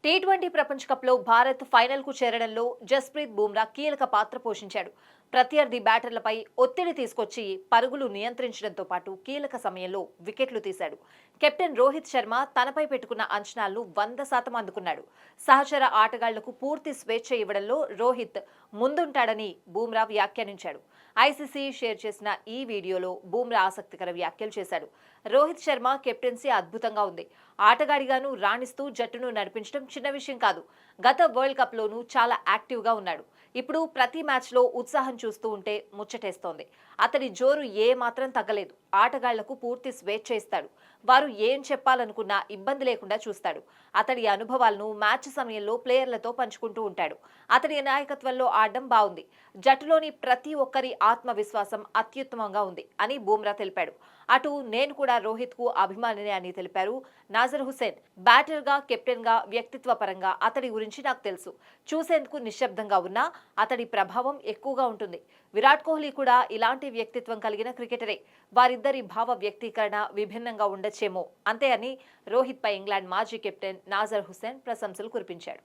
T20 ప్రపంచ కప్లో భారత్ ఫైనల్కు చేరడంలో జస్ప్రీత్ బుమ్రా కీలక పాత్ర పోషించాడు. ప్రత్యర్థి బ్యాటర్లపై ఒత్తిడి తీసుకొచ్చి పరుగులు నియంత్రించడంతో పాటు కీలక సమయంలో వికెట్లు తీశాడు. కెప్టెన్ రోహిత్ శర్మ తనపై పెట్టుకున్న అంచనాలను 100% అందుకున్నాడు. సహచర ఆటగాళ్లకు పూర్తి స్వేచ్ఛ ఇవ్వడంలో రోహిత్ ముందుంటాడని బుమ్రా వ్యాఖ్యానించాడు. ఐసీసీ షేర్ చేసిన ఈ వీడియోలో బుమ్రా ఆసక్తికర వ్యాఖ్యలు చేశాడు. రోహిత్ శర్మ కెప్టెన్సీ అద్భుతంగా ఉంది. ఆటగాడిగాను రాణిస్తూ జట్టును నడిపించడం చిన్న విషయం కాదు. గత వరల్డ్ కప్లోనూ చాలా యాక్టివ్గా ఉన్నాడు. ఇప్పుడు ప్రతి మ్యాచ్లో ఉత్సాహం చూస్తూ ఉంటే ముచ్చటేస్తోంది. అతడి జోరు ఏ మాత్రం తగ్గలేదు. ఆటగాళ్లకు పూర్తి స్వేచ్ఛ ఇస్తాడు. వారు ఏం చెప్పాలనుకున్నా ఇబ్బంది లేకుండా చూస్తాడు. అతడి అనుభవాలను మ్యాచ్ సమయంలో ప్లేయర్లతో పంచుకుంటూ ఉంటాడు. అతడి నాయకత్వంలో ఆడడం బాగుంది. జట్టులోని ప్రతి ఒక్కరి ఆత్మవిశ్వాసం అత్యుత్తమంగా ఉంది అని బుమ్రా తెలిపాడు. అటు నేను కూడా రోహిత్ కు అభిమానినే అని తెలిపారు నాజర్ హుసేన్. బ్యాటర్ గా, కెప్టెన్ గా, వ్యక్తిత్వ పరంగా అతడి గురించి నాకు తెలుసు. చూసేందుకు నిశ్శబ్దంగా ఉన్నా అతడి ప్రభావం ఎక్కువగా ఉంటుంది. విరాట్ కోహ్లీ కూడా ఇలాంటి వ్యక్తిత్వం కలిగిన క్రికెటరే. వారిద్దరి భావ వ్యక్తీకరణ విభిన్నంగా ఉండొచ్చేమో అంతే అని రోహిత్ పై ఇంగ్లాండ్ మాజీ కెప్టెన్ నాజర్ హుసేన్ ప్రశంసలు కురిపించాడు.